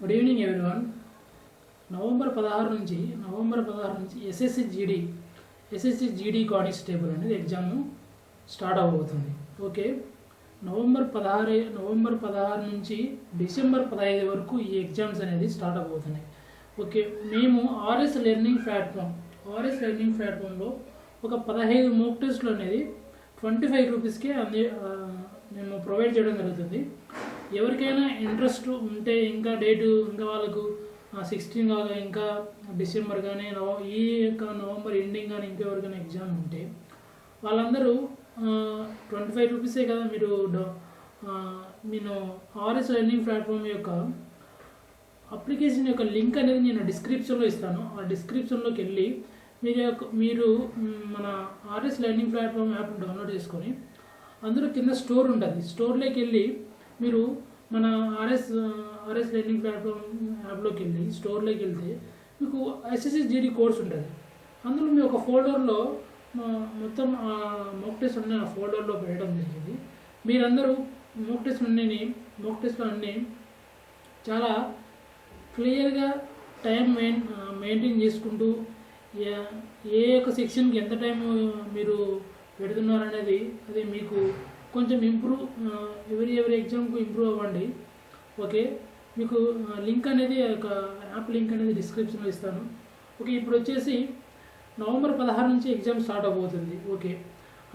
Good evening everyone. November 16 నుంచి SSC GD constable అనేది exam start అవబోతుంది. ఓకే, నవంబర్ 16 నుంచి డిసెంబర్ 15 వరకు ఈ ఎగ్జామ్స్ అనేది స్టార్ట్ అవబోతున్నాయి. ఓకే, మేము ఆర్ఎస్ లెర్నింగ్ ప్లాట్ఫామ్లో ఒక 15 మోక్ టెస్ట్లు అనేది 25 రూపీస్కే మేము ప్రొవైడ్ చేయడం జరుగుతుంది. ఎవరికైనా ఇంట్రెస్ట్ ఉంటే ఇంకా వాళ్ళకు 16 కాగా ఇంకా డిసెంబర్ కానీ ఈ యొక్క నవంబర్ ఎండింగ్ కానీ ఇంకెవరికైనా ఎగ్జామ్ ఉంటే వాళ్ళందరూ 25 రూపీసే కదా. నేను ఆర్ఎస్ లెర్నింగ్ ప్లాట్ఫామ్ యొక్క అప్లికేషన్ యొక్క లింక్ అనేది నేను డిస్క్రిప్షన్లో ఇస్తాను. ఆ డిస్క్రిప్షన్లోకి వెళ్ళి మీరు మన RS learning platform app download చేసుకొని అందులో కింద స్టోర్ ఉంటుంది. స్టోర్లోకి వెళ్ళి మీరు మన ఆర్ఎస్ లెర్నింగ్ ప్లాట్ఫామ్ యాప్లోకి వెళ్ళి స్టోర్లోకి వెళ్తే మీకు ఎస్ఎస్సి జీడీ కోర్స్ ఉంటుంది. అందులో మీ ఒక ఫోల్డర్లో మొత్తం మోక్ టెస్ట్ అన్నీ ఆ ఫోల్డర్లో పెట్టడం జరిగింది. మీరందరూ మోక్ టెస్ట్లు అన్నీ చాలా క్లియర్గా టైం మెయింటైన్ చేసుకుంటూ ఏ యొక్క సెక్షన్కి ఎంత టైం మీరు పెడుతున్నారు అనేది అది మీకు కొంచెం ఇంప్రూవ్ ఎవరి ఎగ్జామ్కు ఇంప్రూవ్ అవ్వండి. ఓకే, మీకు లింక్ అనేది ఒక యాప్ లింక్ అనేది డిస్క్రిప్షన్లో ఇస్తాను. ఓకే, ఇప్పుడు వచ్చేసి నవంబర్ 16 నుంచి ఎగ్జామ్ స్టార్ట్ అవబోతుంది. ఓకే,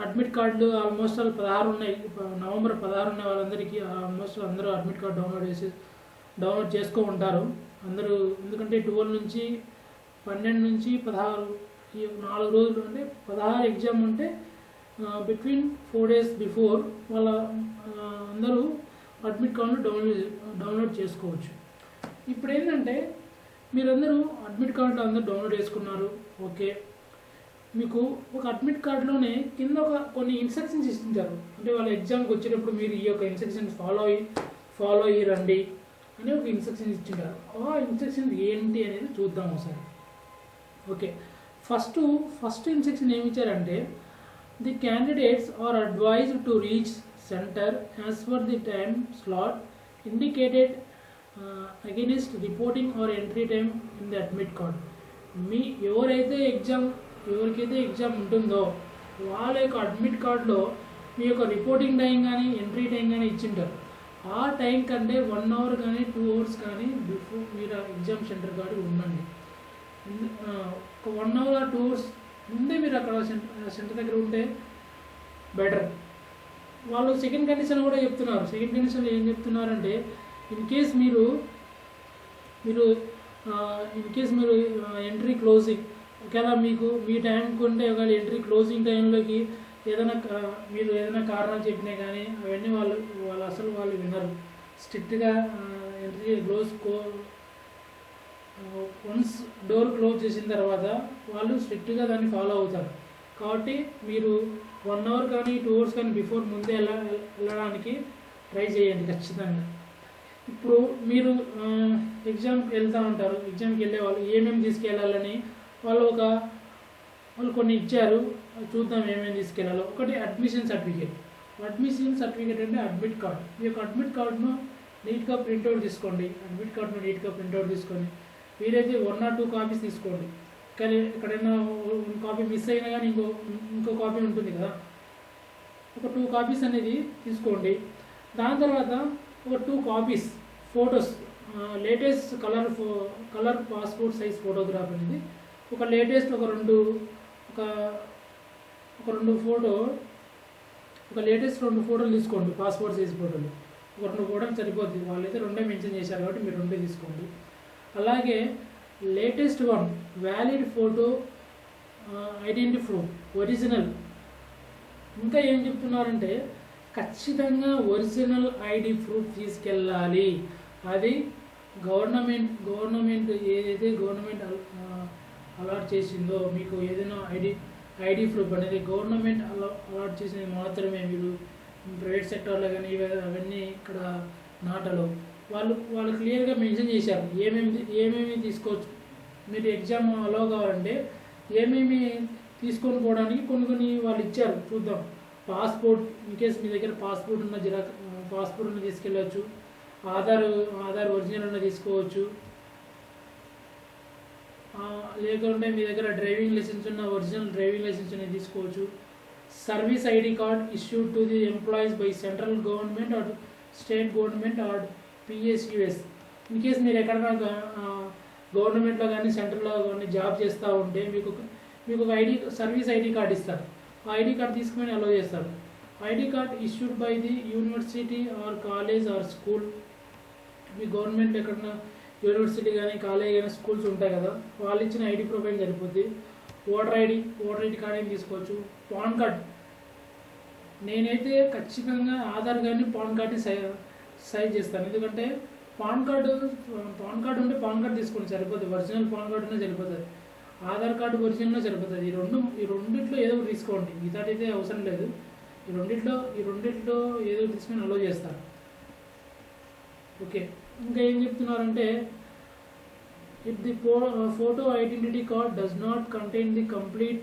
అడ్మిట్ కార్డులు ఆల్మోస్ట్ 16 ఉన్నాయి. నవంబర్ 16 ఉన్న వాళ్ళందరికీ ఆల్మోస్ట్ అందరూ అడ్మిట్ కార్డు డౌన్లోడ్ చేసుకో ఉంటారు అందరూ. ఎందుకంటే 12 నుంచి 12 నుంచి 16 ఈ 4 రోజులు అంటే 16 ఎగ్జామ్ ఉంటే బిట్వీన్ 4 days బిఫోర్ వాళ్ళ అందరూ అడ్మిట్ కార్డును డౌన్లోడ్ చేసుకోవచ్చు. ఇప్పుడు ఏంటంటే మీరందరూ అడ్మిట్ కార్డులు అందరూ డౌన్లోడ్ చేసుకున్నారు. ఓకే, మీకు ఒక అడ్మిట్ కార్డులోనే కింద కొన్ని ఇన్స్ట్రక్షన్స్ ఇస్తుంటారు. అంటే వాళ్ళ ఎగ్జామ్కి వచ్చేటప్పుడు మీరు ఈ యొక్క ఇన్స్ట్రక్షన్స్ ఫాలో అయ్యి రండి అని ఒక ఇన్స్ట్రక్షన్ ఇచ్చింటారు. ఆ ఇన్స్ట్రక్షన్ ఏంటి అనేది చూద్దాం ఒకసారి. ఓకే, ఫస్ట్ ఇన్స్ట్రక్షన్ ఏమి ఇచ్చారంటే the candidates are advised to reach center as per the time slot indicated against reporting or entry time in the admit card. ఎవరికైతే ఎగ్జామ్ ఉంటుందో వాళ్ళ యొక్క అడ్మిట్ కార్డులో మీ యొక్క రిపోర్టింగ్ టైం కానీ ఎంట్రీ టైం కానీ ఇచ్చింటారు. ఆ టైం కంటే 1 hour కానీ 2 hours కానీ బిఫోర్ మీరు ఎగ్జామ్ సెంటర్ కాడికి ఉండండి. 1 hour 2 hours ముందే మీరు అక్కడ సెంటర్ దగ్గర ఉంటే బెటర్. వాళ్ళు సెకండ్ కండిషన్ కూడా చెప్తున్నారు. సెకండ్ కండిషన్లో ఏం చెప్తున్నారంటే ఇన్ కేస్ మీరు ఎంట్రీ క్లోజింగ్ ఒకవేళ మీ టైంకి ఉంటే ఒకవేళ ఎంట్రీ క్లోజింగ్ టైంలోకి మీరు ఏదైనా కారణాలు చెప్పినా కానీ అవన్నీ వాళ్ళు వినరు. స్ట్రిక్ట్గా ఎంట్రీ వన్స్ డోర్ క్లోజ్ చేసిన తర్వాత వాళ్ళు స్ట్రిక్ట్గా దాన్ని ఫాలో అవుతారు. కాబట్టి మీరు 1 hour కానీ 2 hours కానీ బిఫోర్ ముందే వెళ్ళడానికి ట్రై చేయండి ఖచ్చితంగా. ఇప్పుడు మీరు ఎగ్జామ్కి వెళ్తూ ఉంటారు. ఎగ్జామ్కి వెళ్ళే వాళ్ళు ఏమేమి తీసుకెళ్ళాలని వాళ్ళు కొన్ని ఇచ్చారు. చూద్దాం ఏమేమి తీసుకెళ్ళాలో. ఒకటి అడ్మిషన్ సర్టిఫికేట్ అంటే అడ్మిట్ కార్డు. ఈ యొక్క అడ్మిట్ కార్డును నీట్గా ప్రింట్అవుట్ తీసుకోండి. తీసుకొని వీలైతే 1 or 2 కాపీస్ తీసుకోండి. కానీ ఎక్కడైనా కాపీ మిస్ అయినా కానీ ఇంకో కాపీ ఉంటుంది కదా, ఒక 2 కాపీస్ అనేది తీసుకోండి. దాని తర్వాత ఒక 2 copies photos, latest colour passport size photograph అనేది ఒక లేటెస్ట్ ఒక లేటెస్ట్ 2 ఫోటోలు తీసుకోండి. పాస్పోర్ట్ సైజ్ ఫోటోలు ఒక 2 ఫోటోలు సరిపోద్ది. వాళ్ళైతే 2 మెన్షన్ చేశారు కాబట్టి మీరు 2 తీసుకోండి. అలాగే latest valid photo identity proof original. ఇంకా ఏం చెప్తున్నారంటే ఖచ్చితంగా ఒరిజినల్ ఐడి ప్రూఫ్ తీసుకెళ్ళాలి. అది గవర్నమెంట్ ఏదైతే గవర్నమెంట్ అలాట్ చేసిందో మీకు ఏదైనా ఐడి ప్రూఫ్ అనేది గవర్నమెంట్ అలాట్ చేసినది మాత్రమే మీరు ప్రైవేట్ సెక్టార్లో కానీ అవన్నీ ఇక్కడ నాటలో వాళ్ళు క్లియర్గా మెన్షన్ చేశారు ఏమేమి తీసుకోవచ్చు. మీరు ఎగ్జామ్ అలో కావాలంటే ఏమేమి తీసుకొని పోవడానికి కొన్ని వాళ్ళు ఇచ్చారు. చూద్దాం. పాస్పోర్ట్, ఇన్ కేస్ మీ దగ్గర పాస్పోర్ట్ ఉన్న తీసుకెళ్ళచ్చు. ఆధార్ ఒరిజినల్ అన్న తీసుకోవచ్చు, లేకుంటే మీ దగ్గర డ్రైవింగ్ లైసెన్స్ ఉన్న ఒరిజినల్ డ్రైవింగ్ లైసెన్స్ అనేది తీసుకోవచ్చు. Service ID card issued to the employees by central government or state government or PSUs. In case మీరు ఎక్కడైనా గవర్నమెంట్లో కానీ సెంట్రల్లో కానీ జాబ్ చేస్తూ ఉంటే మీకు ఒక సర్వీస్ ఐడి కార్డ్ ఇస్తారు. ఆ ఐడి కార్డ్ తీసుకుని అలో చేస్తారు. ID card issued by the university or college or school. మీ గవర్నమెంట్ ఎక్కడన్నా యూనివర్సిటీ కానీ కాలేజ్ కానీ స్కూల్స్ ఉంటాయి కదా, వాళ్ళు ఇచ్చిన ఐడి ప్రొఫైల్ సరిపోద్ది. ఓటర్ ఐడి కార్డ్ ఏం తీసుకోవచ్చు. పాన్ కార్డ్, నేనైతే ఖచ్చితంగా ఆధార్ కానీ పాన్ కార్డ్ని సైజ్ చేస్తాను. ఎందుకంటే పాన్ కార్డు ఉంటే పాన్ కార్డు తీసుకోండి సరిపోతుంది. ఒరిజినల్ పాన్ కార్డు ఉన్నా సరిపోతుంది, ఆధార్ కార్డు ఒరిజినల్ సరిపోతుంది. ఈ రెండిట్లో ఏదో ఒకటి తీసుకోండి, మిగతా అయితే అవసరం లేదు. ఈ రెండిట్లో ఏదో ఒకటి తీసుకొని అలో చేస్తారు. ఓకే, ఇంకా ఏం చెప్తున్నారంటే, if the photo identity card does not contain the complete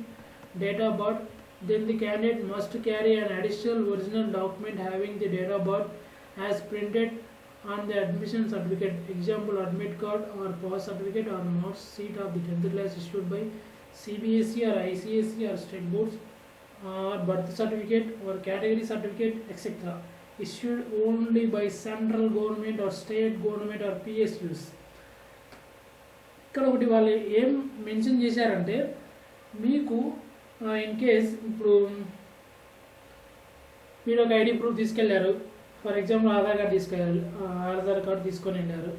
date of birth, then the candidate must carry an additional original document having the date of birth as printed on the admission certificate. Example, admit card or pass certificate or mark sheet of the 10th class issued by CBSE or ICSE or state boards, or birth certificate or category certificate etc. issued only by central government or state government or PSUs. ఇక్కడ ఒకటి వాళ్ళు ఏం mention చేశారంటే, మీకు in case ఇప్పుడు మీరు ఒక ID proof తీసుకెళ్లారు, ఫర్ ఎగ్జాంపుల్ ఆధార్ కార్డు తీసుకొని వెళ్ళారు.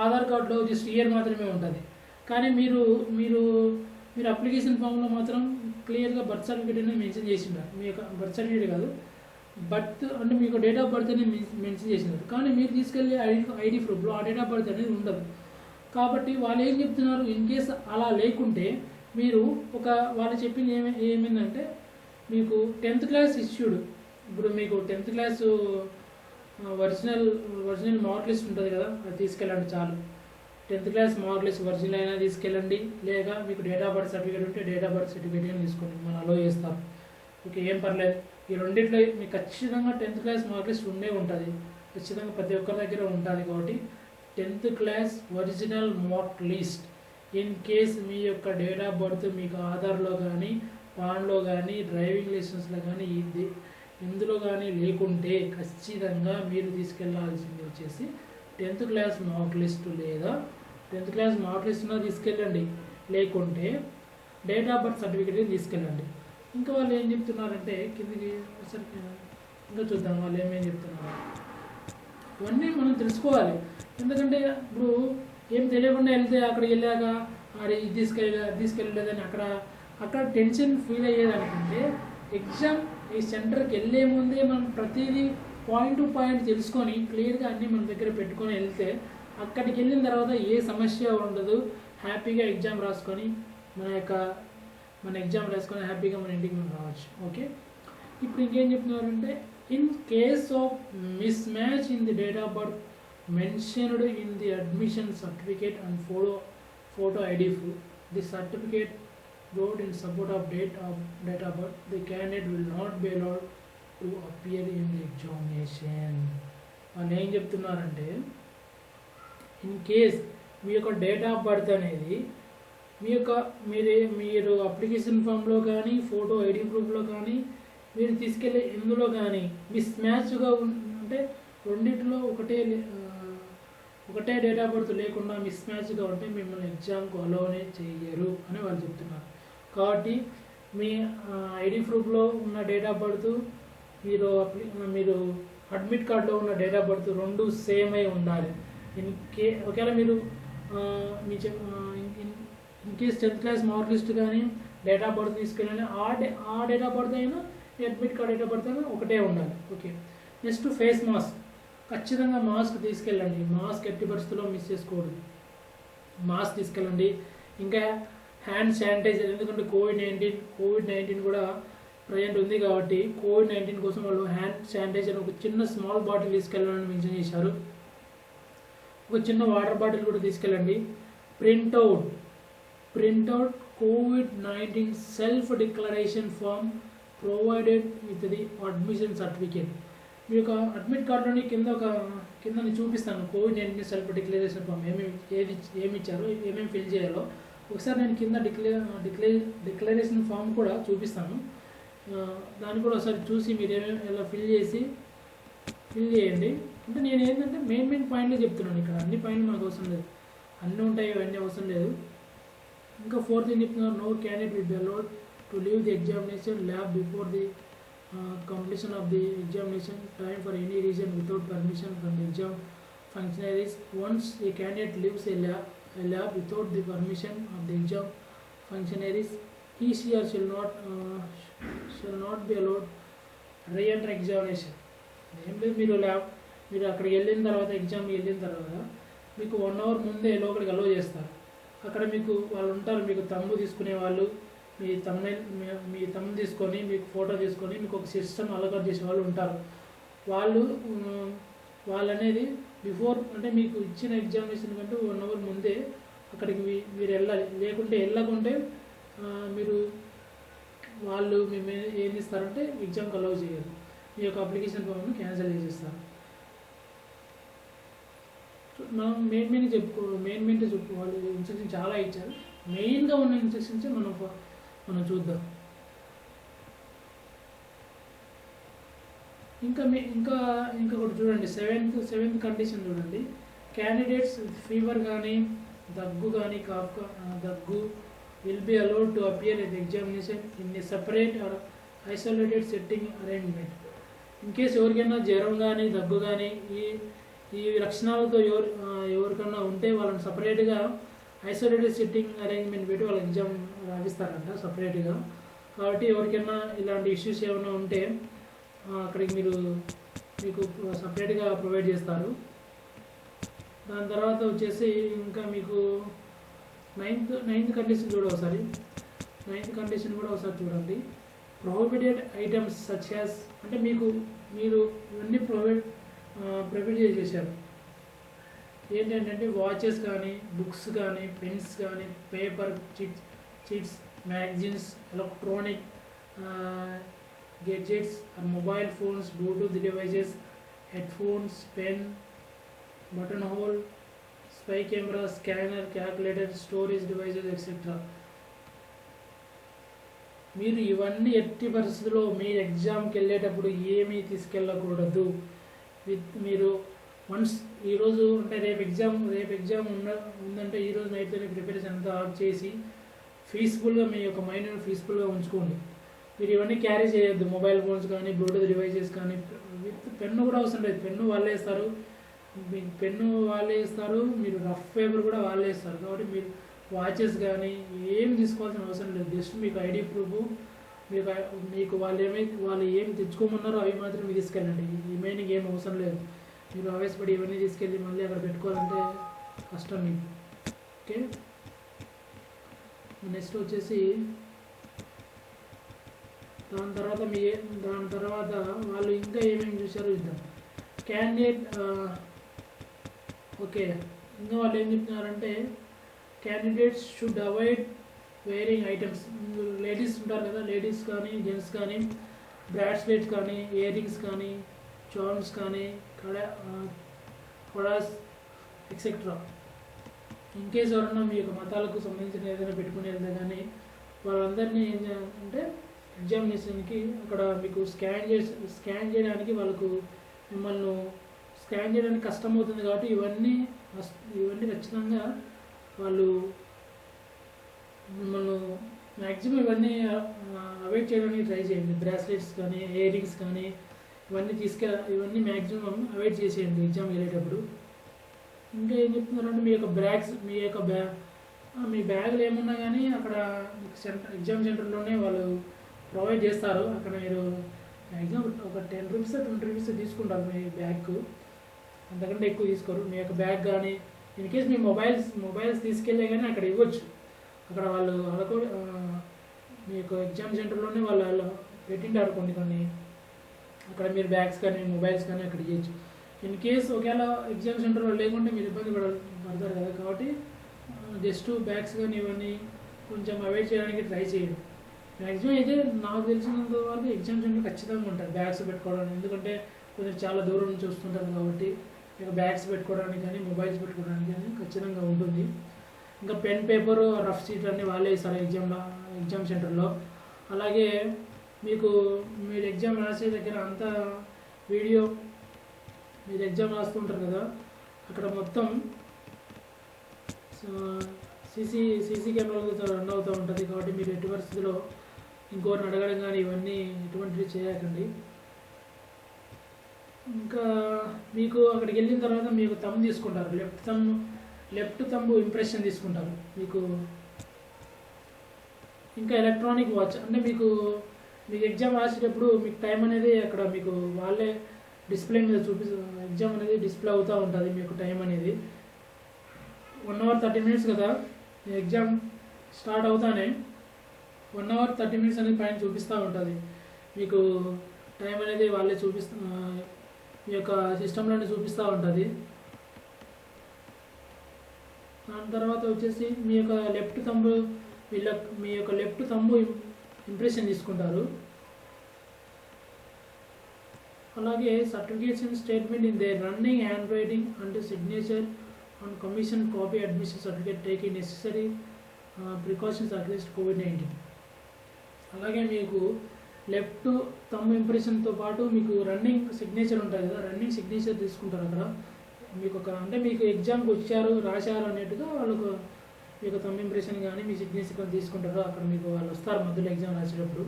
ఆధార్ కార్డులో జస్ట్ ఇయర్ మాత్రమే ఉంటుంది, కానీ మీరు అప్లికేషన్ ఫామ్లో మాత్రం క్లియర్గా బర్త్ సర్టిఫికేట్ అనేది మెన్షన్ చేసిండారు. మీ యొక్క బర్త్ సర్టిఫికేట్ కాదు, బర్త్ అంటే మీకు డేట్ ఆఫ్ బర్త్ అనేది మెన్షన్ చేసినారు. కానీ మీరు తీసుకెళ్ళే ఐడి ప్రూఫ్లో ఆ డేట్ ఆఫ్ బర్త్ అనేది ఉండదు. కాబట్టి వాళ్ళు ఏం చెప్తున్నారు, ఇన్ కేస్ అలా లేకుంటే మీరు వాళ్ళు చెప్పింది ఏమైందంటే, మీకు 10th క్లాస్ ఇష్యూడ్, ఇప్పుడు మీకు 10th class original mark list ఉంటుంది కదా, అది తీసుకెళ్ళండి చాలు. 10th class mark list original అయినా తీసుకెళ్ళండి, లేక మీకు డేట్ ఆఫ్ బర్త్ సర్టిఫికేట్ ఉంటే డేట్ ఆఫ్ బర్త్ సర్టిఫికేట్ అయినా తీసుకోండి, మనం అలో చేస్తాం. ఓకే, ఏం పర్లేదు. ఈ రెండిట్లో మీకు ఖచ్చితంగా 10th క్లాస్ మార్క్ లిస్ట్ ఉంటుంది, ఖచ్చితంగా ప్రతి ఒక్కరి దగ్గర ఉంటుంది. కాబట్టి 10th class original mark list, in case మీ యొక్క డేట్ ఆఫ్ బర్త్ మీకు ఆధార్లో కానీ పాన్లో కానీ డ్రైవింగ్ లైసెన్స్లో కానీ ఇందులో కానీ లేకుంటే ఖచ్చితంగా మీరు తీసుకెళ్లాల్సింది వచ్చేసి 10th క్లాస్ మార్క్ లిస్ట్, లేదా 10th క్లాస్ మార్క్ లిస్ట్ను తీసుకెళ్ళండి, లేకుంటే డేట్ ఆఫ్ బర్త్ సర్టిఫికేట్ తీసుకెళ్ళండి. ఇంకా వాళ్ళు ఏం చెప్తున్నారంటే, కిందకి ఇంకా చూద్దాం వాళ్ళు ఏమేం చెప్తున్నారు. ఇవన్నీ మనం తెలుసుకోవాలి, ఎందుకంటే ఇప్పుడు ఏం తెలియకుండా వెళ్తే అక్కడికి వెళ్ళాక అది తీసుకెళ్ళలేదని అక్కడ టెన్షన్ ఫీల్ అయ్యేదానికంటే, ఈ సెంటర్కి వెళ్ళే ముందే మనం ప్రతిదీ పాయింట్ టు పాయింట్ తెలుసుకొని క్లియర్గా అన్నీ మన దగ్గర పెట్టుకొని వెళ్తే అక్కడికి వెళ్ళిన తర్వాత ఏ సమస్య ఉండదు. హ్యాపీగా ఎగ్జామ్ రాసుకొని మన ఎగ్జామ్ రాసుకొని హ్యాపీగా మన ఇంటికి మనం రావచ్చు. ఓకే, ఇప్పుడు ఇంకేం చెప్తున్నారంటే, in case of miss match in the date of birth mentioned in the admission certificate and photo ID proof, the certificate wrote in support of date of birth, the candidate will not be allowed to appear in the examination. వాళ్ళు ఏం చెప్తున్నారంటే, in case మీ యొక్క date of birth అనేది మీరు application ఫామ్లో కానీ photo ID ప్రూఫ్లో కానీ మీరు తీసుకెళ్ళే ఇందులో కానీ మిస్ మ్యాచ్గా అంటే రెండిట్లో ఒకటే డేట్ ఆఫ్ బర్త్ లేకుండా మిస్ మ్యాచ్గా ఉంటే మిమ్మల్ని ఎగ్జామ్కు అలోనే చేయరు అని వాళ్ళు చెప్తున్నారు. కాబట్టి మీ ఐడి ప్రూఫ్లో ఉన్న డేట్ ఆఫ్ బర్త్ మీరు అడ్మిట్ కార్డులో ఉన్న డేట్ ఆఫ్ బర్త్ రెండు సేమ్ అయి ఉండాలి. ఒకవేళ మీరు in case 10th class mark list కానీ డేట్ ఆఫ్ బర్త్ తీసుకెళ్ళాలి, ఆ డేట్ ఆఫ్ బర్త్ అయినా admit card date of birth అయినా ఒకటే ఉండాలి. ఓకే, నెక్స్ట్ ఫేస్ మాస్క్, ఖచ్చితంగా మాస్క్ తీసుకెళ్ళండి. మాస్క్ ఎట్టి పరిస్థితుల్లో మిస్ చేసుకోకూడదు, మాస్క్ తీసుకెళ్ళండి. ఇంకా హ్యాండ్ శానిటైజర్, ఎందుకంటే కోవిడ్-19 కూడా ప్రజెంట్ ఉంది కాబట్టి కోవిడ్-19 కోసం వాళ్ళు హ్యాండ్ శానిటైజర్ ఒక చిన్న స్మాల్ బాటిల్ తీసుకెళ్ళాలని మెన్షన్ చేశారు. ఒక చిన్న వాటర్ బాటిల్ కూడా తీసుకెళ్ళండి. ప్రింట్అవుట్ కోవిడ్-19 self declaration form provided with the admission certificate. మీ యొక్క అడ్మిట్ కార్డులోని కింద నేను చూపిస్తాను కోవిడ్-19 సెల్ఫ్ డిక్లరేషన్ ఫామ్ ఏమి ఇచ్చారో, ఏమేమి ఫిల్ చేయాలో ఒకసారి నేను కింద డిక్లరేషన్ ఫామ్ కూడా చూపిస్తాను. దాన్ని కూడా ఒకసారి చూసి మీరు ఎలా ఫిల్ చేయండి. అంటే నేను ఏంటంటే మెయిన్ పాయింట్లే చెప్తున్నాను. ఇక్కడ అన్ని పాయింట్లు మనకు అవసరం లేదు, అన్నీ ఉంటాయి, అవన్నీ అవసరం లేదు. ఇంకా ఫోర్త్ ఏం చెప్తున్నారు, no candidate will be allowed to leave the examination lab before the completion of the examination time for any reason without permission from the exam functionaries. Once a candidate leaves a lab without the permission of the exam functionaries, he or she shall not be allowed re-enter examination. మీరు అక్కడికి వెళ్ళిన తర్వాత, ఎగ్జామ్కి వెళ్ళిన తర్వాత మీకు 1 hour ముందే లోపలికి అలో చేస్తారు. అక్కడ మీకు వాళ్ళు ఉంటారు, మీకు తమ్ము తీసుకునే వాళ్ళు, మీ తమ్ము తీసుకొని మీకు ఫోటో తీసుకొని మీకు ఒక సిస్టమ్ అలవాటు చేసే వాళ్ళు ఉంటారు. వాళ్ళు అనేది బిఫోర్ అంటే మీకు ఇచ్చిన ఎగ్జామినేషన్ కంటే 1 hour ముందే అక్కడికి మీరు వెళ్ళాలి. వెళ్ళకుంటే మీరు వాళ్ళు మేము ఏం ఇస్తారంటే ఎగ్జామ్కి అలౌ చేయరు, మీ యొక్క అప్లికేషన్ ఫామ్ని క్యాన్సిల్ చేసేస్తారు. మనం మెయిన్ చెప్పుకోవాలి. ఇన్స్ట్రక్షన్ చాలా ఇచ్చారు, మెయిన్గా ఉన్న ఇన్స్ట్రక్షన్స్ మనం చూద్దాం. ఇంకా ఒకటి చూడండి, సెవెంత్ కండిషన్ చూడండి. క్యాండిడేట్స్ ఫీవర్ కానీ దగ్గు will be allowed to appear at examination in a separate or isolated setting arrangement. In case ఎవరికైనా జ్వరం కానీ దగ్గు కానీ ఈ లక్షణాలతో ఎవరికన్నా ఉంటే వాళ్ళని సపరేట్గా ఐసోలేటెడ్ సిట్టింగ్ అరేంజ్మెంట్ పెట్టి వాళ్ళకి ఎగ్జామ్ రాపిస్తారంట సపరేట్గా. కాబట్టి ఎవరికైనా ఇలాంటి ఇష్యూస్ ఏమైనా ఉంటే అక్కడికి మీకు సపరేట్గా ప్రొవైడ్ చేస్తారు. దాని తర్వాత వచ్చేసి ఇంకా మీకు నైన్త్ కండిషన్ ఒకసారి. నైన్త్ కండిషన్ కూడా ఒకసారి చూడండి. ప్రొహిబిటెడ్ ఐటమ్స్ సచ్ యాజ్ అంటే మీరు ఇవన్నీ ప్రొహిబిట్ చేశారు. ఏంటంటే వాచెస్ కానీ, బుక్స్ కానీ, పెన్స్ కానీ, paper chits, magazines, electronic gadgets, mobile phones, Bluetooth devices, head phones, pen, button whole, spy camera, scanner, calculator, storage devices etcetera. మీరు ఇవన్నీ ఎట్టి పరిస్థితుల్లో మీ ఎగ్జామ్కి వెళ్ళేటప్పుడు ఏమీ తీసుకెళ్ళకూడదు. మీరు వన్స్ ఈరోజు అంటే రేపు ఎగ్జామ్ ఉందంటే ఈరోజు నైట్లోనే ప్రిపరేషన్ అంతా ఆఫ్ చేసి పీస్ఫుల్గా మీ యొక్క మైండ్ని పీస్ఫుల్గా ఉంచుకోండి. మీరు ఇవన్నీ క్యారీ చేయొద్దు. మొబైల్ ఫోన్స్ కానీ, బ్లూటూత్ డివైజెస్ కానీ, విత్ పెన్ను కూడా అవసరం లేదు. పెన్ను వాళ్ళే ఇస్తారు, మీరు రఫ్ పేపర్ కూడా వాళ్ళే ఇస్తారు. కాబట్టి మీరు వాచెస్ కానీ ఏం తీసుకోవాల్సిన అవసరం లేదు. జస్ట్ మీకు ఐడి ప్రూఫ్, మీకు వాళ్ళు ఏమి తెచ్చుకోమన్నారో అవి మాత్రం మీరు తీసుకెళ్ళండి. రిమైనింగ్ ఏం అవసరం లేదు. మీరు ఆవేశపడి ఇవన్నీ తీసుకెళ్ళి మళ్ళీ అక్కడ పెట్టుకోవాలంటే కష్టం మీకు. ఓకే, నెక్స్ట్ వచ్చేసి దాని తర్వాత వాళ్ళు ఇంకా ఏమేమి చూసారో చూద్దాం. క్యాండిడేట్ ఓకే, ఇంకా వాళ్ళు ఏం చెప్తున్నారంటే candidates should avoid wearing items. Ladies ఉంటారు కదా, లేడీస్ కానీ జెంట్స్ కానీ బ్రాస్లెట్స్ కానీ, ఇయర్ రింగ్స్ కానీ, చౌన్స్ కానీ, కొడాస్ ఎక్సెట్రా. ఇన్కేస్ ఎవరన్నా మీ యొక్క మతాలకు సంబంధించిన ఏదైనా పెట్టుకుని వెళ్తే కానీ వాళ్ళందరినీ ఏం చేయాలంటే ఎగ్జామినేషన్కి అక్కడ మీకు స్కాన్ చేయడానికి వాళ్ళకు మిమ్మల్ని స్కాన్ చేయడానికి కష్టమవుతుంది. కాబట్టి ఇవన్నీ ఖచ్చితంగా వాళ్ళు మిమ్మల్ని మ్యాక్సిమం ఇవన్నీ అవాయిడ్ చేయడానికి ట్రై చేయండి. బ్రాస్లెట్స్ కానీ, ఇయర్ రింగ్స్ కానీ ఇవన్నీ మ్యాక్సిమం అవాయిడ్ చేసేయండి ఎగ్జామ్ వెళ్ళేటప్పుడు. ఇంకా ఏం చెప్తున్నారంటే మీ బ్యాగులు ఏమున్నా కానీ అక్కడ ఎగ్జామ్ సెంటర్లోనే వాళ్ళు ప్రొవైడ్ చేస్తారు. అక్కడ మీరు మ్యాక్సిమం ఒక 10 రూపీస్ 20 రూపీస్ తీసుకుంటారు మీ బ్యాగ్కు, అంతకంటే ఎక్కువ తీసుకోరు. మీ యొక్క బ్యాగ్ కానీ ఇన్ కేస్ మీ మొబైల్స్ తీసుకెళ్ళే కానీ అక్కడ ఇవ్వచ్చు. అక్కడ వాళ్ళు మీ యొక్క ఎగ్జామ్ సెంటర్లోనే వాళ్ళు పెట్టింటారు కొన్ని. అక్కడ మీరు బ్యాగ్స్ కానీ మొబైల్స్ కానీ అక్కడ ఇవ్వచ్చు. ఇన్ కేస్ ఒకవేళ ఎగ్జామ్ సెంటర్లో లేకుంటే మీరు ఇబ్బంది పడతారు కదా. కాబట్టి జస్ట్ బ్యాగ్స్ కానీ ఇవన్నీ కొంచెం అవాయిడ్ చేయడానికి ట్రై చేయండి. మ్యాక్సిమం అయితే నాకు తెలిసినంత వరకు ఎగ్జామ్ సెంటర్ ఖచ్చితంగా ఉంటారు బ్యాగ్స్ పెట్టుకోవడానికి. ఎందుకంటే కొంచెం చాలా దూరం నుంచి వస్తుంటుంది కాబట్టి ఇక బ్యాగ్స్ పెట్టుకోవడానికి కానీ మొబైల్స్ పెట్టుకోవడానికి కానీ ఖచ్చితంగా ఉంటుంది. ఇంకా పెన్ పేపరు రఫ్ షీట్ అన్నీ వాళ్ళే ఇస్తారు ఎగ్జామ్ సెంటర్లో. అలాగే మీకు మీరు ఎగ్జామ్ రాసే దగ్గర అంతా వీడియో, మీరు ఎగ్జామ్ రాస్తుంటారు కదా అక్కడ మొత్తం సీసీ కెమెరాలతో రన్ అవుతూ ఉంటుంది కాబట్టి మీరు ఎట్టి పరిస్థితిలో ఇంకోరిని అడగడం కానీ ఇవన్నీ ఎటువంటివి చేయకండి. ఇంకా మీకు అక్కడికి వెళ్ళిన తర్వాత మీకు థంబ్ తీసుకుంటారు, లెఫ్ట్ థంబ్ ఇంప్రెషన్ తీసుకుంటారు మీకు. ఇంకా ఎలక్ట్రానిక్ వాచ్ అంటే మీకు ఎగ్జామ్ రాసేటప్పుడు మీకు టైం అనేది అక్కడ మీకు వాళ్ళే డిస్ప్లే మీద ఎగ్జామ్ అనేది డిస్ప్లే అవుతూ ఉంటుంది మీకు టైం అనేది. 1 hour 30 minutes కదా, ఎగ్జామ్ స్టార్ట్ అవుతానే 1 hour 30 minutes అనేది పైన చూపిస్తూ ఉంటుంది మీకు టైం అనేది వాళ్ళే మీ యొక్క సిస్టంలోనే చూపిస్తూ ఉంటుంది. దాని తర్వాత వచ్చేసి మీ యొక్క లెఫ్ట్ థంబ్ ఇంప్రెషన్ తీసుకుంటారు. అలాగే certification statement in there running hand writing and signature on commission copy admission certificate taking necessary precautions against COVID-19. అలాగే మీకు లెఫ్ట్ థంబ్ ఇంప్రెషన్తో పాటు మీకు రన్నింగ్ సిగ్నేచర్ ఉంటుంది కదా, రన్నింగ్ సిగ్నేచర్ తీసుకుంటారు అక్కడ మీకు అంటే మీకు ఎగ్జామ్కి వచ్చారు రాశారు అన్నట్టుగా వాళ్ళకు మీకు థంబ్ ఇంప్రెషన్ కానీ మీ సిగ్నేచర్ కానీ తీసుకుంటారు. అక్కడ మీకు వాళ్ళు వస్తారు మధ్యలో ఎగ్జామ్ రాసేటప్పుడు.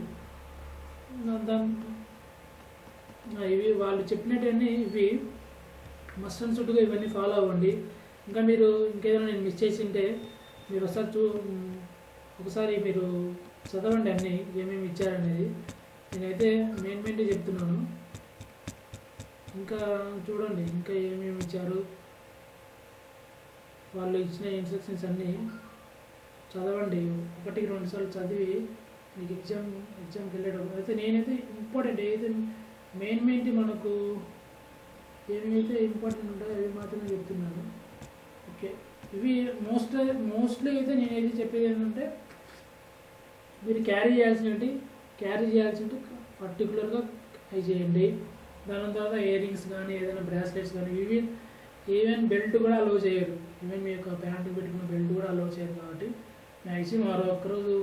ఇవి వాళ్ళు చెప్పినట్టన్నీ ఇవి మస్ట్ అండ్ షుడ్గా ఇవన్నీ ఫాలో అవ్వండి. ఇంకా మీరు ఇంకేదైనా నేను మిస్ చేసి ఉంటే మీరు ఒకసారి మీరు చదవండి అన్నీ ఏమేమి ఇచ్చారనేది. నేనైతే మెయిన్ చెప్తున్నాను. ఇంకా చూడండి ఇంకా ఏమేమి ఇచ్చారు, వాళ్ళు ఇచ్చిన ఇన్స్ట్రక్షన్స్ అన్నీ చదవండి. 1-2 సార్లు చదివి మీకు ఎగ్జామ్కి వెళ్ళేటప్పుడు అయితే నేనైతే ఇంపార్టెంట్ ఏదైతే మెయిన్ మనకు ఏమైతే ఇంపార్టెంట్ ఉంటాయో అవి మాత్రమే చెప్తున్నాను. ఓకే, ఇవి మోస్ట్లీ అయితే నేనైతే చెప్పేది ఏంటంటే మీరు క్యారీ చేయాల్సింది పర్టికులర్గా అవి చేయండి. దాని తర్వాత ఇయర్ రింగ్స్ కానీ ఏదైనా బ్రాస్లెట్స్ కానీ ఈవెన్ బెల్ట్ కూడా అలో చేయరు. ఈవెన్ మీ యొక్క ప్యాంటు పెట్టుకున్న బెల్ట్ కూడా అలో చేయరు కాబట్టి మ్యాక్సిమం ఒక్కరోజు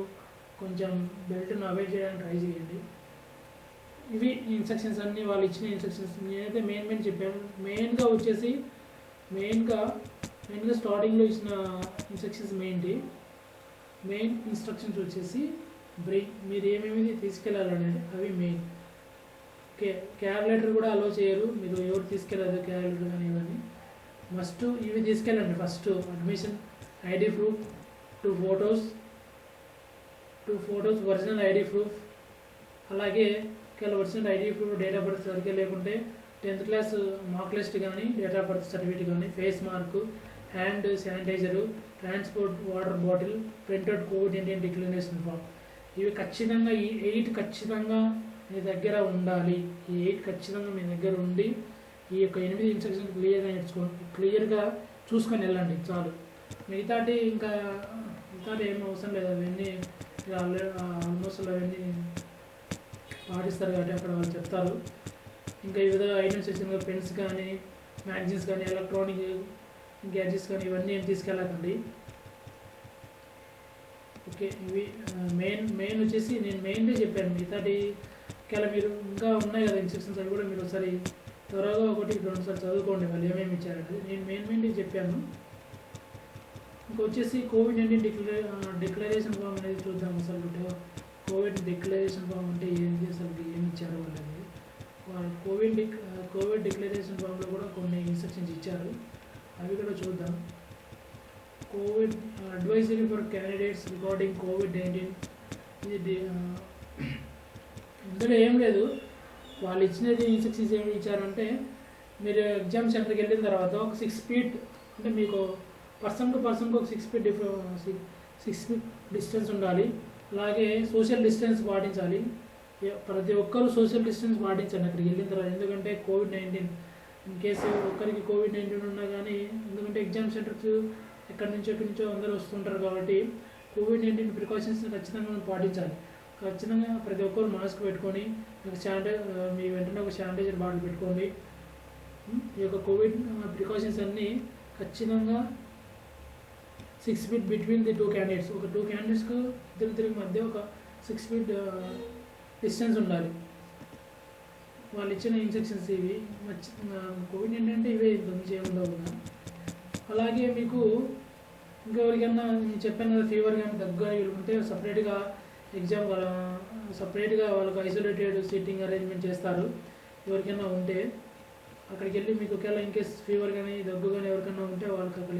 కొంచెం బెల్ట్ను అవాయిడ్ చేయడానికి ట్రై చేయండి. ఇవి ఇన్స్ట్రక్షన్స్ అన్నీ వాళ్ళు ఇచ్చిన ఇన్స్ట్రక్షన్స్ నేనైతే మెయిన్ చెప్పాను. మెయిన్గా స్టార్టింగ్లో ఇచ్చిన ఇన్స్ట్రక్షన్స్ మెయిన్ ఇన్స్ట్రక్షన్స్ వచ్చేసి మీరు ఏమేమి తీసుకెళ్ళాలనేది అవి మెయిన్. క్యాలిక్యులేటర్ కూడా అలో చేయరు, మీరు ఎవరు తీసుకెళ్ళదు క్యాలిక్యులేటర్ కానీ ఇవన్నీ మస్ట్ ఇవి తీసుకెళ్ళండి. First admission ID proof, 2 photos, original ID proof. అలాగే original ID proof date of birth సరిగ్గా లేకుంటే 10th class మార్క్ లిస్ట్ కానీ డేట్ ఆఫ్ బర్త్ సర్టిఫికేట్ కానీ, face mark, hand sanitiser, transport water bottle, printed COVID-19 declaration form. ఇవి ఖచ్చితంగా ఈ 8 ఖచ్చితంగా మీ దగ్గర ఉండాలి. ఈ 8 ఖచ్చితంగా మీ దగ్గర ఉండి ఈ యొక్క 8 ఇన్స్ట్రక్షన్స్ క్లియర్గా చూసుకొని వెళ్ళండి చాలు. మిగతాటి ఏం అవసరం లేదు. అవన్నీ ఆల్మోస్ట్ అవన్నీ పాటిస్తారు కాబట్టి అక్కడ వాళ్ళు చెప్తారు. ఇంకా వివిధ ఐటమ్స్ ఇచ్చిన పెన్స్ కానీ మ్యాగజైన్స్ కానీ ఎలక్ట్రానిక్ గ్యాడ్జెట్స్ కానీ ఇవన్నీ ఏం తీసుకెళ్ళకండి. ఓకే, ఇవి మెయిన్ వచ్చేసి నేను మెయిన్గా చెప్పాను. మిగతాటి మీరు ఇంకా ఉన్నాయి కదా ఇన్స్ట్రక్షన్స్, అవి కూడా మీరు ఒకసారి త్వరగా 1-2 సార్లు చదువుకోండి వాళ్ళు ఏమేమి ఇచ్చారంటే. నేను మెయిన్ చెప్పాను. ఇంకొచ్చేసి COVID-19 డిక్లరేషన్ ఫామ్ అనేది చూద్దాం. అసలు కోవిడ్ డిక్లరేషన్ ఫామ్ అంటే ఏంటి, అసలు ఏమి ఇచ్చారు వాళ్ళని. కోవిడ్ డిక్లరేషన్ ఫామ్లో కూడా కొన్ని ఇన్స్ట్రక్షన్స్ ఇచ్చారు, అవి కూడా చూద్దాం. Covid advisory for candidates regarding COVID-19. ఇది ఇందులో ఏం లేదు, వాళ్ళు ఇచ్చినది ఇన్స్ట్రక్షన్స్ ఏమి ఇచ్చారంటే మీరు ఎగ్జామ్ సెంటర్కి వెళ్ళిన తర్వాత ఒక 6 feet అంటే మీకు పర్సన్ టు పర్సన్కి ఒక 6 feet 6 feet డిస్టెన్స్ ఉండాలి. అలాగే సోషల్ డిస్టెన్స్ పాటించాలి. ప్రతి ఒక్కరూ సోషల్ డిస్టెన్స్ పాటించండి అక్కడికి వెళ్ళిన తర్వాత. ఎందుకంటే COVID-19 ఇన్ కేసు ఒక్కరికి COVID-19 ఉన్నా కానీ, ఎందుకంటే ఎగ్జామ్ సెంటర్స్ ఎక్కడి నుంచో అందరూ వస్తుంటారు కాబట్టి COVID-19 ప్రికాషన్స్ని ఖచ్చితంగా మనం పాటించాలి. ఖచ్చితంగా ప్రతి ఒక్కరు మాస్క్ పెట్టుకొని మీకు మీ వెంటనే ఒక శానిటైజర్ బాటిల్ పెట్టుకోండి. ఈ యొక్క కోవిడ్ ప్రికాషన్స్ అన్నీ ఖచ్చితంగా 6 feet బిట్వీన్ ది 2 candidates. ఒక 2 candidatesకు ఇద్దరికి మధ్య ఒక 6 feet డిస్టెన్స్ ఉండాలి. వాళ్ళు ఇచ్చిన ఇన్స్ట్రక్షన్స్ ఇవి. కోవిడ్ ఏంటంటే ఇవే ఇంతకుమించి ఏముండవు. అలాగే మీకు ఇంకెవరికైనా చెప్పాను కదా, ఫీవర్ కానీ దగ్గు కానీ ఉంటే సపరేట్గా సపరేట్గా వాళ్ళకి ఐసోలేటెడ్ సిట్టింగ్ అరేంజ్మెంట్ చేస్తారు. ఎవరికైనా ఉంటే అక్కడికి వెళ్ళి మీకు ఒకవేళ ఇన్కేస్ ఫీవర్ కానీ దగ్గు కానీ ఎవరికైనా ఉంటే వాళ్ళకి అక్కడ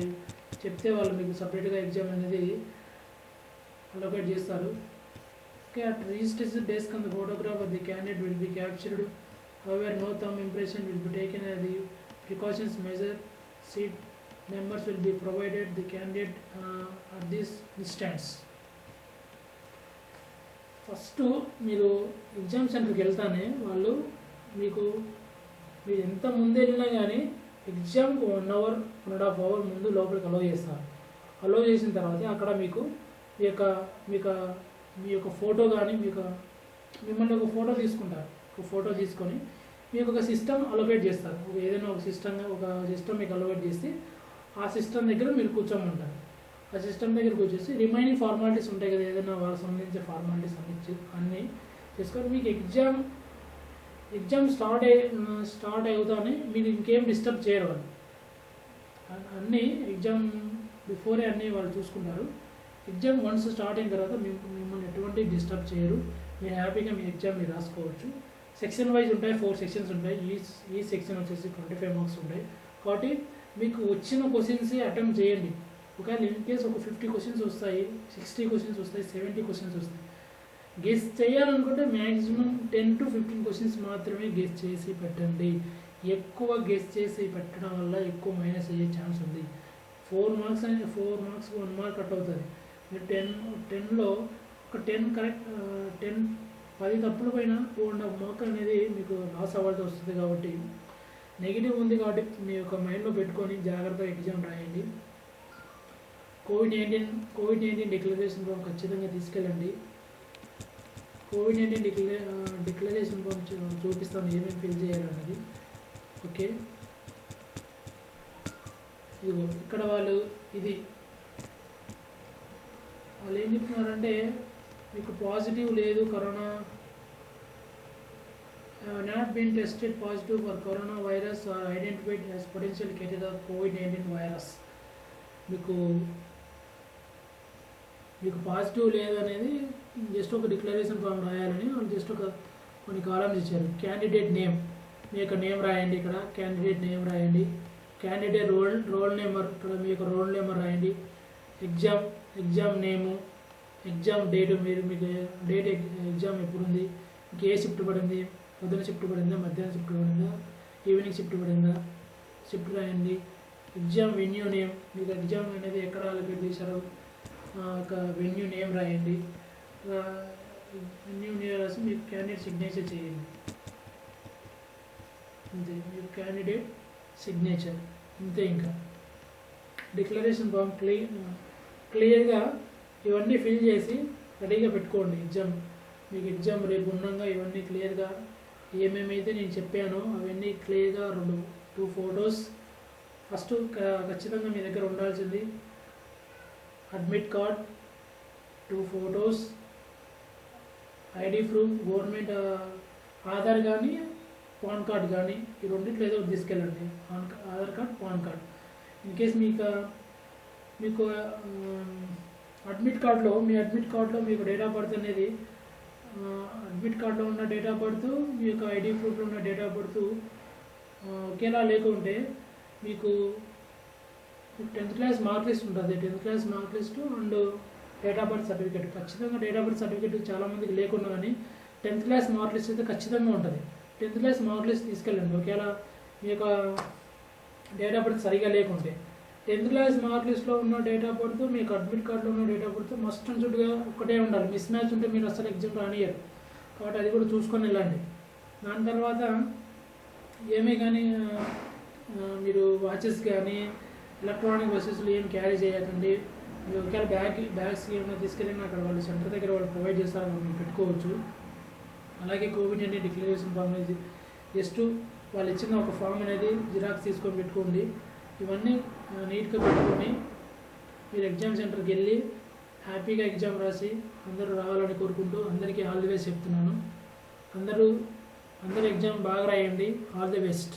చెప్తే వాళ్ళు మీకు సపరేట్గా ఎగ్జామ్ అనేది అలొకేట్ చేస్తారు. Okay, at registration desk and photograph of the candidate will be captured. However no thumb impression will be taken as the precautions measure. Seat numbers will be provided the candidate at this instance. First మీరు exam సెంటర్కి వెళ్తానే వాళ్ళు మీరు ఎంత ముందు వెళ్ళినా కానీ ఎగ్జామ్కి 1 hour 1.5 hour ముందు లోపలికి అలో చేస్తారు. అలో చేసిన తర్వాత అక్కడ మీకు మీ యొక్క ఫోటో కానీ మిమ్మల్ని ఒక ఫోటో తీసుకుంటారు. ఒక ఫోటో తీసుకొని మీకు ఒక సిస్టమ్ అలొకేట్ చేస్తారు. ఏదైనా ఒక సిస్టమ్ మీకు అలొకేట్ చేసి ఆ సిస్టమ్ దగ్గర మీరు కూర్చోమంటారు. ఆ సిస్టమ్ దగ్గర కూర్చొచ్చి రిమైనింగ్ ఫార్మాలిటీస్ ఉంటాయి కదా, ఏదైనా వాళ్ళకి సంబంధించిన ఫార్మాలిటీస్ అన్నీ చేసుకొని మీకు ఎగ్జామ్ స్టార్ట్ అవుతానే మీరు ఇంకేం డిస్టర్బ్ చేయరు. వాళ్ళు అన్నీ ఎగ్జామ్ బిఫోరే అన్నీ వాళ్ళు చూసుకుంటారు. ఎగ్జామ్ వన్స్ స్టార్ట్ అయిన తర్వాత మిమ్మల్ని ఎటువంటి డిస్టర్బ్ చేయరు. మీరు హ్యాపీగా మీ ఎగ్జామ్ మీరు రాసుకోవచ్చు. సెక్షన్ వైజ్ ఉంటాయి, 4 sections ఉంటాయి. ఈ సెక్షన్ వచ్చేసి 25 marks ఉంటాయి. కాబట్టి మీకు వచ్చిన క్వశ్చన్స్ అటెంప్ట్ చేయండి. ఒకవేళ ఇన్ కేసు ఒక 50 questions వస్తాయి, 60 questions వస్తాయి, 70 questions వస్తాయి. గెస్ చేయాలనుకుంటే మ్యాక్సిమం 10 to 15 questions మాత్రమే గెస్ చేసి పెట్టండి. ఎక్కువ గెస్ చేసి పెట్టడం వల్ల ఎక్కువ మైనస్ అయ్యే ఛాన్స్ ఉంది. 4 marks అనేది 4 marks 1 mark కట్ అవుతుంది. మీరు 10లో ఒక 10 కరెక్ట్ 10 తప్పులు పైన 2.5 mark అనేది మీకు లాస్ అవ్వాల్సి వస్తుంది. కాబట్టి నెగిటివ్ ఉంది కాబట్టి మీ యొక్క మైండ్లో పెట్టుకొని జాగ్రత్తగా ఎగ్జామ్ రాయండి. కోవిడ్-19 డిక్లరేషన్ ఫామ్ ఖచ్చితంగా తీసుకెళ్ళండి. కోవిడ్-19 డిక్లరేషన్ ఫామ్ చూపిస్తాను ఏమేమి ఫిల్ చేయాలన్నది. ఓకే, ఇదిగో ఇక్కడ వాళ్ళు ఏం చెప్తున్నారంటే మీకు పాజిటివ్ లేదు, corona not been tested positive for corona virus or identified as potential cases of కోవిడ్-19 వైరస్. మీకు పాజిటివ్ లేదనేది జస్ట్ ఒక డిక్లరేషన్ ఫామ్ రాయాలని వాళ్ళు జస్ట్ కొన్ని కాలమ్స్ ఇచ్చారు. క్యాండిడేట్ నేమ్, మీ యొక్క నేమ్ రాయండి. ఇక్కడ క్యాండిడేట్ నేమ్ రాయండి. క్యాండిడేట్ రోల్ నెంబర్, ఇక్కడ మీ యొక్క రోల్ నెంబర్ రాయండి. ఎగ్జామ్ నేము, ఎగ్జామ్ డేటు, మీకు డేట్ ఎగ్జామ్ ఎప్పుడు ఉంది, మీకు ఏ షిఫ్ట్ పడింది, పొద్దున షిఫ్ట్ పడిందా, మధ్యాహ్నం షిఫ్ట్ పడిందా, ఈవినింగ్ షిఫ్ట్ పడిందా, షిఫ్ట్ రాయండి. ఎగ్జామ్ వెన్యూ నేమ్, మీకు ఎగ్జామ్ అనేది ఎక్కడ అలొకేట్ చేశారో ఒక వెన్యూ నేమ్ రాయండి. వెన్యూ నేమ్ రాసి మీకు క్యాండిడేట్ సిగ్నేచర్ చేయండి. అంతే, మీకు క్యాండిడేట్ సిగ్నేచర్ అంతే. ఇంకా డిక్లరేషన్ ఫామ్ క్లియర్గా ఇవన్నీ ఫిల్ చేసి రెడీగా పెట్టుకోండి. మీకు ఎగ్జామ్ రేపు ఉండగా ఇవన్నీ క్లియర్గా ఏమేమైతే నేను చెప్పానో అవన్నీ క్లియర్గా 2 photos ఫస్ట్ ఖచ్చితంగా మీ దగ్గర ఉండాల్సింది. Admit card, 2 photos, ID proof, government Aadhaar కానీ పాన్ కార్డ్ కానీ ఈ రెండింటిలో ఏదో తీసుకెళ్ళండి. Aadhaar card, pan card. In case మీకు అడ్మిట్ కార్డులో మీకు డేట్ ఆఫ్ బర్త్ అనేది అడ్మిట్ కార్డులో ఉన్న డేట్ ఆఫ్ బర్త్, మీ యొక్క ఐడి ప్రూఫ్లో ఉన్న డేట్ ఆఫ్ బర్త్ ఒకేలా లేకుంటే మీకు 10th class మార్క్ లిస్ట్ ఉంటుంది. 10th class mark list and date of birth certificate. ఖచ్చితంగా డేట్ ఆఫ్ బర్త్ సర్టిఫికేట్ చాలామందికి లేకుండా కానీ 10th class మార్క్ లిస్ట్ అయితే ఖచ్చితంగా ఉంటుంది. 10th class మార్క్ లిస్ట్ తీసుకెళ్ళండి. ఒకవేళ మీ యొక్క డేట్ ఆఫ్ బర్త్ సరిగా లేకుంటే 10th class మార్క్ లిస్ట్లో ఉన్న డేట్ ఆఫ్ బర్త్, మీకు అడ్మిట్ కార్డులో ఉన్న date of birth must and షుడ్గా ఒకటే ఉండాలి. మిస్ మ్యాచ్ ఉంటే మీరు అసలు ఎగ్జామ్ రానియరు. కాబట్టి అది కూడా చూసుకొని వెళ్ళండి. దాని తర్వాత ఏమీ కానీ మీరు వాచెస్ కానీ ఎలక్ట్రానిక్ వస్తువులు ఏం క్యారీ చేయకండి. మీరు ఒకవేళ బ్యాగ్స్ ఏమైనా తీసుకెళ్ళినా అక్కడ వాళ్ళు సెంటర్ దగ్గర వాళ్ళు ప్రొవైడ్ చేస్తారు, మీరు పెట్టుకోవచ్చు. అలాగే కోవిడ్-19 డిక్లరేషన్ ఫామ్ అనేది జస్ట్ వాళ్ళు ఇచ్చిన ఒక ఫామ్ అనేది జిరాక్స్ తీసుకొని పెట్టుకోండి. ఇవన్నీ నీట్గా పెట్టుకొని మీరు ఎగ్జామ్ సెంటర్కి వెళ్ళి హ్యాపీగా ఎగ్జామ్ రాసి అందరూ రావాలని కోరుకుంటూ అందరికీ ఆల్ ది బెస్ట్ చెప్తున్నాను. అందరూ ఎగ్జామ్ బాగా రాయండి. All the best.